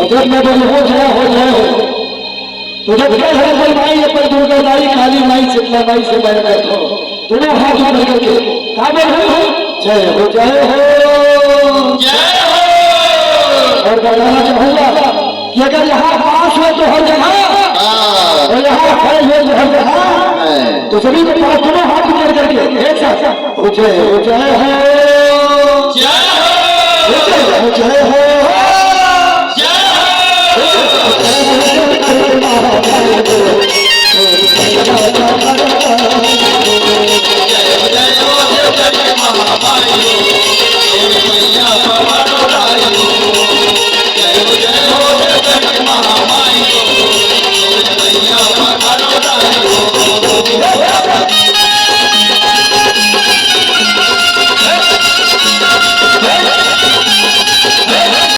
जब मैं बोली हो जाए तो जब कोई माई पर दुर्गा माई काली माई शीतला माई से मैं बैठो दोनों हाथ जोड़ करके काबिल हो जय हो और बताना चाहूंगा कि अगर यहाँ पास हो तो हर जगह और यहाँ खड़े हुए तो हर जगह तो सभी को पास दोनों हाथ जोड़ करके एक साथ हो जय हो